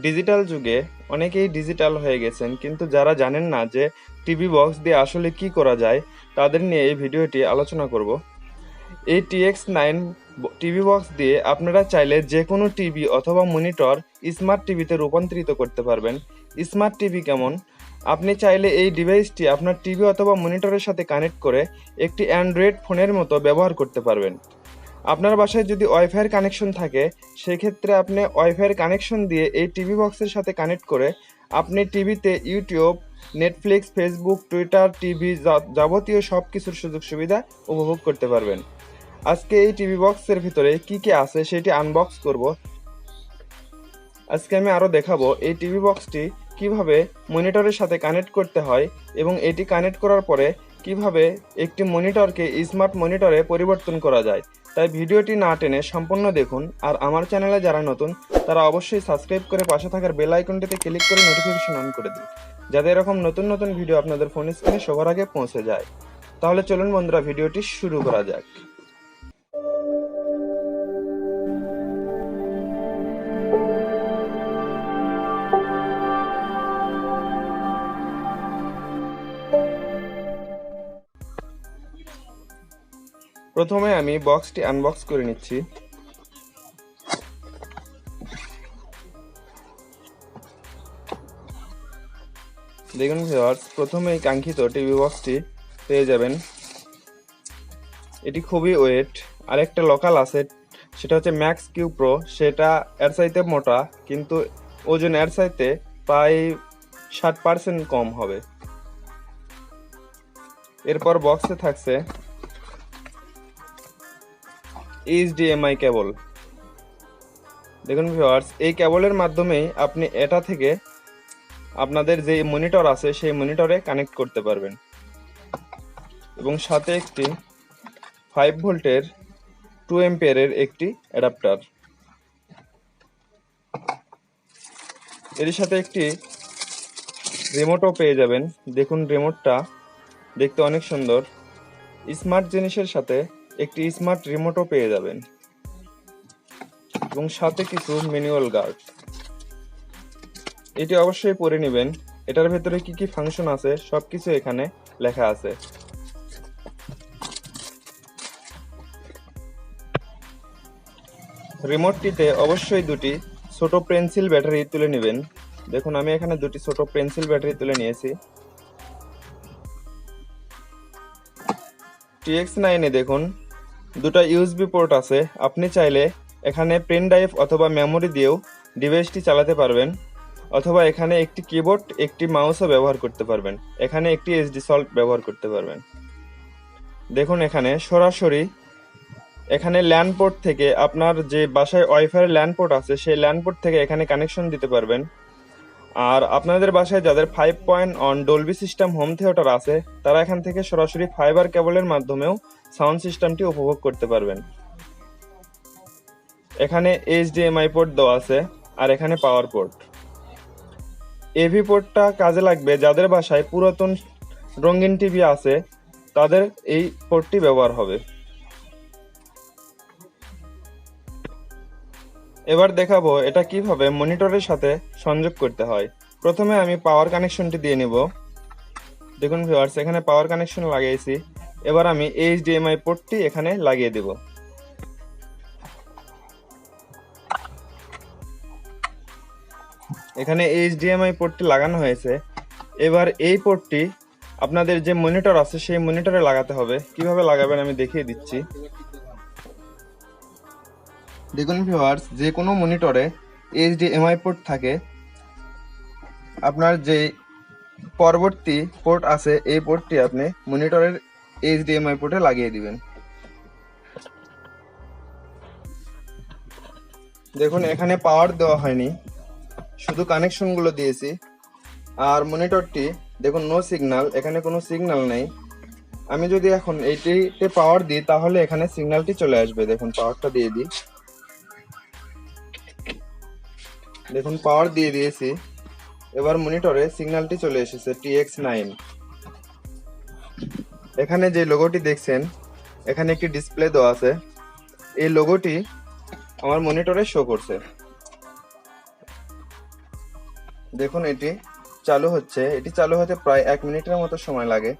Digital যুগে অনেকেই digital হয়ে গেছেন, কিন্তু যারা জানেন না যে টিভি বক্স দিয়ে আসলে কি করা যায়, তাদের নিয়ে এই ভিডিওটি আলোচনা করব। এই TX9 টিভি বক্স দিয়ে আপনারা চাইলে যে কোনো টিভি অথবা মনিটর স্মার্ট টিভিতে রূপান্তরিত করতে পারবেন। স্মার্ট টিভি কেমন? আপনি চাইলে এই ডিভাইসটি আপনার টিভি অথবা মনিটরের সাথে কানেক্ট করে একটি অ্যান্ড্রয়েড ফোনের মতো ব্যবহার করতে পারবেন। আপনার বাসায় যদি ওয়াইফাইয়ের কানেকশন থাকে, সেক্ষেত্রে আপনি ওয়াইফাইয়ের কানেকশন দিয়ে এই টিভি বক্সের সাথে কানেক্ট করে আপনি টিভিতে YouTube, Netflix, Facebook, Twitter, TV যাবতীয় সব কিছুর সুযোগ সুবিধা উপভোগ করতে পারবেন। আজকে এই টিভি বক্সের ভিতরে কি কি আছে সেটি আনবক্স করব। আজকে আমি আরও দেখাবো এই টিভি বক্সটি কিভাবে মনিটরের সাথে কানেক্ট করতে হয় এবং এটি কানেক্ট করার পরে কিভাবে একটি মনিটরকে স্মার্ট মনিটরে পরিবর্তন করা যায়। তাই ভিডিওটি না টেনে সম্পূর্ণ দেখুন। আর আমার চ্যানেলে যারা নতুন, তারা অবশ্যই সাবস্ক্রাইব করে পাশে থাকার বেল আইকনটিতে ক্লিক করে নোটিফিকেশন অন করে দিন, যাতে এরকম নতুন নতুন ভিডিও আপনাদের ফোন স্ক্রিনে সবার আগে পৌঁছে যায়। তাহলে চলুন বন্ধুরা, ভিডিওটি শুরু করা যাক। প্রথমে আমি বক্সটি আনবক্স করে নিচ্ছি। দেখুন ভিউয়ার্স, প্রথমেই কাঙ্ক্ষিত টিভি বক্সটি পেয়ে যাবেন। এটি খুবই ওয়েট। আরেকটা লোকাল আছে, সেটা হচ্ছে ম্যাক্স কিউ প্রো। সেটা এর চাইতে মোটা, কিন্তু ওজন এর চাইতে প্রায় 60% কম হবে। এরপর বক্সে থাকছে HDMI কেবল। দেখুন ভিউয়ার্স, এই কেবলের মাধ্যমেই আপনি এটা থেকে আপনাদের যে মনিটর আছে সেই মনিটরে কানেক্ট করতে পারবেন। এবং সাথে একটি 5 ভোল্টের 2 অ্যাম্পিয়ারের একটি অ্যাডাপ্টার। এর সাথে একটি রিমোটও পেয়ে যাবেন। দেখুন, রিমোটটা দেখতে অনেক সুন্দর। স্মার্ট জিনিসের সাথে একটি স্মার্ট রিমোটও পেয়ে যাবেন এবং সাথে কিছু ম্যানুয়াল গার্ড। এটি অবশ্যই পড়ে নেবেন। এটার ভেতরে কি কি ফাংশন আছে সবকিছু এখানে লেখা আছে। রিমোটটিতে অবশ্যই দুটি ছোট পেন্সিল ব্যাটারি তুলে নেবেন। দেখুন, আমি এখানে দুটি ছোট পেন্সিল ব্যাটারি তুলে নিয়েছি। TX9 দেখুন দুটো USB পোর্ট আছে। আপনি চাইলে এখানে পেন ড্রাইভ অথবা মেমোরি দিয়েও ডিভাইসটি চালাতে পারবেন, অথবা এখানে একটি কিবোর্ড, একটি মাউসও ব্যবহার করতে পারবেন। এখানে একটি SD সল্ট ব্যবহার করতে পারবেন। দেখুন, এখানে সরাসরি এখানে ল্যান্ড পোর্ট থেকে আপনার যে বাসায় ওয়াইফাই ল্যান্ড পোর্ট আছে সেই ল্যান্ড পোর্ট থেকে এখানে কানেকশন দিতে পারবেন। আর আপনাদের বাসায় যাদের 5.1 ডলবি সিস্টেম হোম থিয়েটার আছে, তারা এখান থেকে সরাসরি ফাইবার কেবলের মাধ্যমেও সাউন্ড সিস্টেমটি উপভোগ করতে পারবেন। এখানে HDMI পোর্ট দেওয়া আছে, আর এখানে পাওয়ার পোর্ট। AV পোর্টটা কাজে লাগবে যাদের বাসায় পুরাতন রঙিন টিভি আছে, তাদের এই পোর্টটি ব্যবহার হবে। এবার দেখাবো এটা কিভাবে মনিটরের সাথে সংযোগ করতে হয়। প্রথমে আমি পাওয়ার কানেকশনটি দিয়ে নিব। দেখুন ভিউয়ার্স, এখানে পাওয়ার কানেকশন লাগিয়েছি। এবার আমি HDMI পোর্টটি এখানে লাগিয়ে দেব। এখানে HDMI পোর্টটি লাগানো হয়েছে। এবার এই পোর্টটি আপনাদের যে মনিটর আছে সেই মনিটরে লাগাতে হবে। কিভাবে লাগাবেন আমি দেখিয়ে দিচ্ছি। দেখুন ভিউয়ার্স, যে কোনো মনিটরে HDMI পোর্ট থাকে। আপনার যে পরবর্তী পোর্ট আছে এই পোর্টটি আপনি মনিটরের HDMI পোর্টে লাগিয়ে দিবেন। দেখুন, এখানে পাওয়ার দেওয়া হয়নি, শুধু কানেকশনগুলো দিয়েছি। আর মনিটরটি দেখুন নো সিগন্যাল, এখানে কোনো সিগন্যাল নেই। আমি যদি এখন এইটিতে পাওয়ার দিই তাহলে এখানে সিগন্যালটি চলে আসবে। দেখুন, পাওয়ারটা দিয়ে দিই। দেখুন, পাওয়ার দিয়ে দিয়েছি। এবার মনিটরে সিগন্যালটি চলে এসেছে TX9। এখানে যে লোগোটি দেখছেন, এখানে একটি ডিসপ্লে দেওয়া আছে। এই লোগোটি আমার মনিটরে শো করছে। দেখুন এটি চালু হচ্ছে, এটি চালু হতে প্রায় 1 মিনিটের মতো সময় লাগে।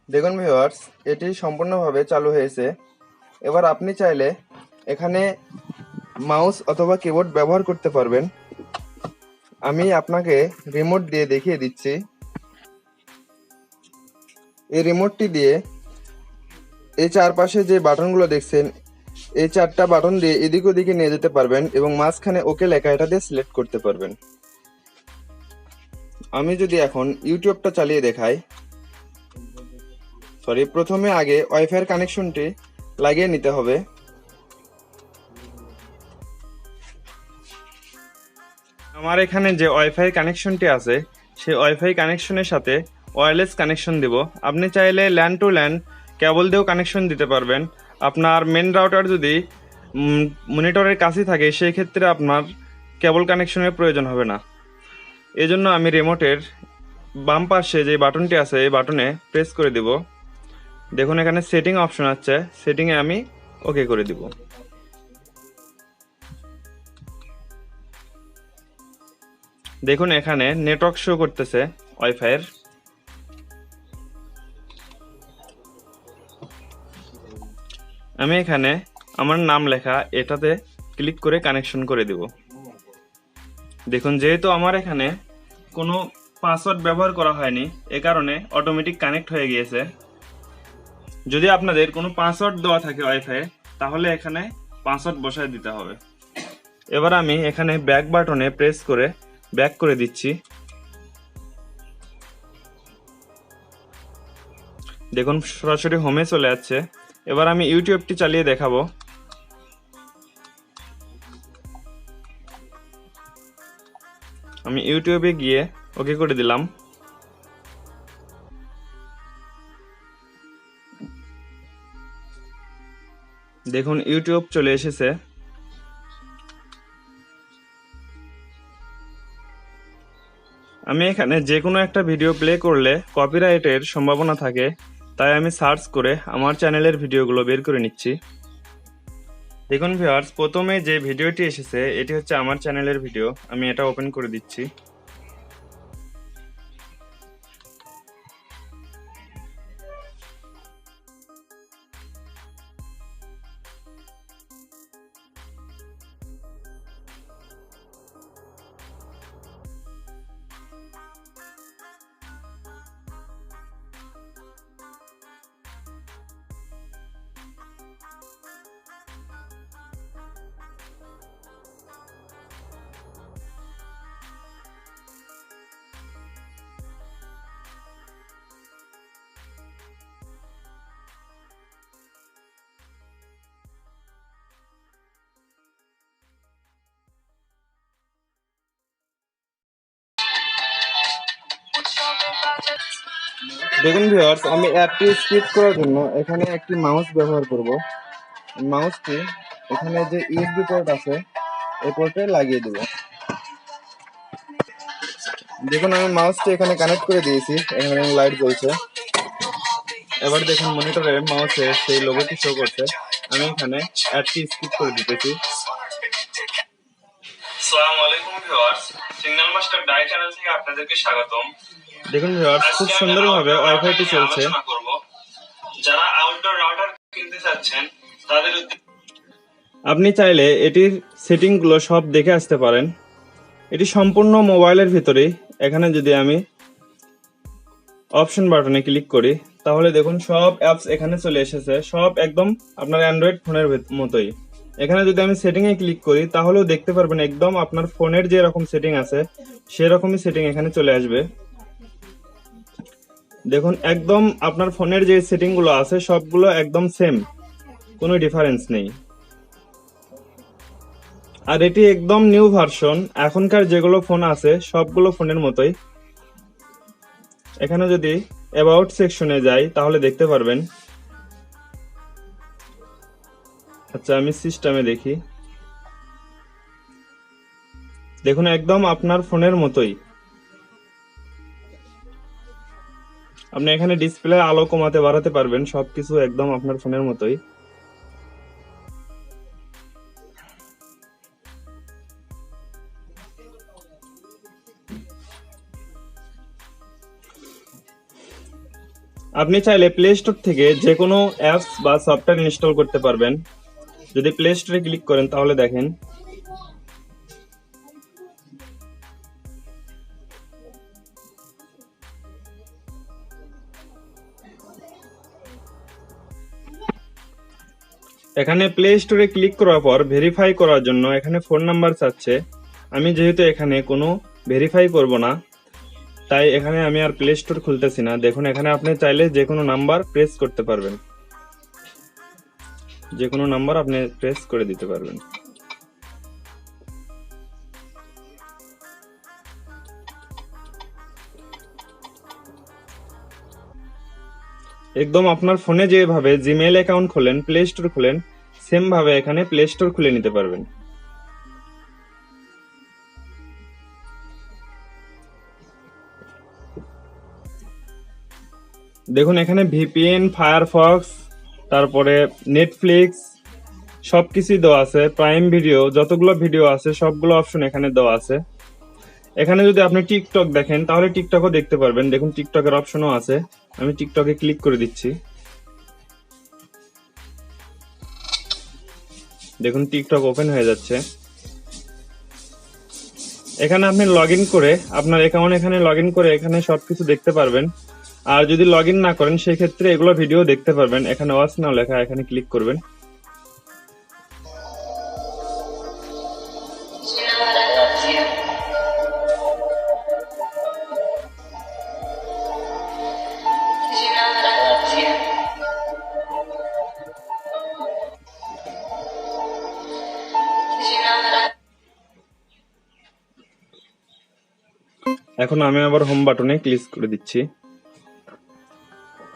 দেখুন ভিউয়ার্স, এটি সম্পূর্ণভাবে চালু হয়েছে। এবার আপনি চাইলে এখানে মাউস অথবা কিবোর্ড ব্যবহার করতে পারবেন। আমি আপনাকে রিমোট দিয়ে দেখিয়ে দিচ্ছি। এই রিমোটটি দিয়ে এই চারপাশে যে বাটনগুলো দেখছেন, এই 4টা বাটন দিয়ে এদিক ওদিকে নিয়ে যেতে পারবেন এবং মাঝখানে ওকে লেখা এটা দিয়ে সিলেক্ট করতে পারবেন। আমি যদি এখন ইউটিউবটা চালিয়ে দেখাই, প্রথমে আগে ওয়াইফাই কানেকশনটি লাগিয়ে নিতে হবে। আমার এখানে যে ওয়াইফাই কানেকশনটি আছে, সেই ওয়াইফাই কানেকশনের সাথে ওয়্যারলেস কানেকশন দিব। আপনি চাইলে ল্যান টু ল্যান কেবল দিয়েও কানেকশন দিতে পারবেন। আপনার মেন রাউটার যদি মনিটরের কাছে থাকে, সেই ক্ষেত্রে আপনার কেবল কানেকশনের প্রয়োজন হবে না। এজন্য আমি রিমোটের বাম পাশে যে বাটনটি আছে, এই বাটনে প্রেস করে দিব। দেখুন এখানে সেটিং অপশন আছে, সেটিংয়ে আমি ওকে করে দিব। দেখুন এখানে নেটওয়ার্ক শো করতেছে ওয়াইফাইয়ের। আমি এখানে আমার নাম লেখা এটাতে ক্লিক করে কানেকশন করে দিব। দেখুন যেহেতু আমার এখানে কোনো পাসওয়ার্ড ব্যবহার করা হয়নি, এ কারণে অটোমেটিক কানেক্ট হয়ে গিয়েছে। যদি আপনাদের কোনো পাসওয়ার্ড দেওয়া থাকে ওয়াইফাই, তাহলে এখানে পাসওয়ার্ড বসায় দিতে হবে। এবার আমি এখানে ব্যাক বাটনে প্রেস করে ব্যাক করে দিচ্ছি। দেখুন সরাসরি হোমে চলে যাচ্ছে। এবার আমি ইউটিউবটি চালিয়ে দেখাবো। আমি ইউটিউবে গিয়ে ওকে করে দিলাম। দেখুন ইউটিউব চলে এসেছে। আমি এখানে যে কোনো একটা ভিডিও প্লে করলে কপিরাইটের সম্ভাবনা থাকে, তাই আমি সার্চ করে আমার চ্যানেলের ভিডিওগুলো বের করে নিচ্ছি। দেখুন ভিউয়ার্স, প্রথমে যে ভিডিওটি এসেছে এটি হচ্ছে আমার চ্যানেলের ভিডিও। আমি এটা ওপেন করে দিচ্ছি। দেখুন ভিউয়ার্স, আমি অ্যাডটি স্কিপ করার জন্য এখানে একটি মাউস ব্যবহার করব। মাউসটি এখানে যে ইউএসবি পোর্ট আছে, এই পোর্টে লাগিয়ে দেব। দেখুন আমি মাউসটি এখানে কানেক্ট করে দিয়েছি, এখানে লাইট জ্বলছে। এবার দেখুন মনিটরে মাউসে সেই লোগোটি শো করছে। আমি এখানে অ্যাডটি স্কিপ করে দিতেছি। আসসালামু আলাইকুম viewers, signal master die channel থেকে আপনাদেরকে স্বাগতম। দেখুন ভিউয়ার্স, খুব সুন্দরভাবে ওয়াইফাইটি চলছে। যারা আউটডোর রাউটার কিনতে চাচ্ছেন তাদের আপনি চাইলে এটির সেটিংগুলো সব দেখে আসতে পারেন। এটি সম্পূর্ণ মোবাইলের ভিতরেই। এখানে যদি আমি অপশন বাটনে ক্লিক করি, তাহলে দেখুন সব অ্যাপস এখানে চলে এসেছে। সব একদম আপনার অ্যান্ড্রয়েড ফোনের মতোই। এখানে যদি আমি সেটিং এ ক্লিক করি, তাহলেও দেখতে পারবেন একদম আপনার ফোনের যে রকম সেটিং আছে সেরকমই সেটিং এখানে চলে আসবে। দেখুন একদম আপনার ফোনের যে সেটিং গুলো আছে সবগুলো একদম সেম, কোনো ডিফারেন্স নেই। আর এটি একদম নিউ ভার্সন। এখনকার যেগুলো ফোন আছে সবগুলো ফোনের মতোই। এখানে যদি অ্যাবাউট সেকশনে যাই, তাহলে দেখতে পারবেন। আচ্ছা আমি সিস্টেমে দেখি। দেখুন একদম আপনার ফোনের মতোই। আপনি এখানে ডিসপ্লে আলো কমাতে বাড়াতে পারবেন, সবকিছু একদম আপনার ফোনের মতোই। আপনি চাইলে প্লে স্টোর থেকে যে কোনো অ্যাপস বা সফটওয়্যার ইনস্টল করতে পারবেন। যদি প্লে স্টোরে ক্লিক করেন তাহলে দেখেন এখানে প্লে স্টোরে ক্লিক করার পর ভেরিফাই করার জন্য এখানে ফোন নাম্বার চাচ্ছে। আমি যেহেতু এখানে কোনো ভেরিফাই করব না, তাই এখানে আমি আর প্লে স্টোর খুলতেছি না। দেখুন এখানে আপনি চাইলে যে কোনো নাম্বার প্রেস করতে পারবেন, যে কোনো নাম্বার আপনি প্রেস করে দিতে পারবেন। একদম আপনার ফোনে যেভাবে জিমেইল অ্যাকাউন্ট খোলেন, প্লে স্টোর খোলেন, সেম ভাবে এখানে প্লে স্টোর খুলে নিতে পারবেন। দেখুন এখানে ভিপিএন, ফায়ারফক্স, তারপরে নেটফ্লিক্স সবকিছুই দেওয়া আছে। প্রাইম ভিডিও, যতগুলো ভিডিও আছে সবগুলো অপশন এখানে দেওয়া আছে। এখানে যদি আপনি টিকটক দেখেন তাহলে টিকটকও দেখতে পারবেন। দেখুন টিকটকের অপশনও আছে। আমি টিকটকে ক্লিক করে দিচ্ছি। দেখুন টিকটক ওপেন হয়ে যাচ্ছে। এখানে আপনি লগ ইন করে আপনার অ্যাকাউন্ট এখানে লগ ইন করে এখানে সবকিছু দেখতে পারবেন। আর যদি লগ ইন না করেন সেই ক্ষেত্রে এগুলো ভিডিও দেখতে পারবেন। এখানে ওয়াচ নাও লেখা, এখানে ক্লিক করবেন। এখন আমি আবার হোম বাটনে ক্লিক করে দিচ্ছি।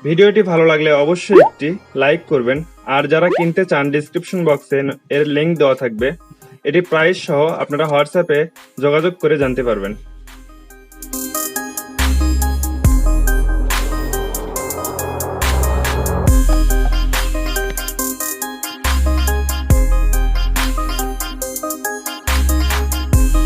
ভিডিওটি ভালো লাগলে অবশ্যই একটি লাইক করবেন। আর যারা কিনতে চান ডিসক্রিপশন বক্সে এর লিংক দেওয়া থাকবে। এটি প্রাইস সহ আপনারা হোয়াটসঅ্যাপে যোগাযোগ করে জানতে পারবেন।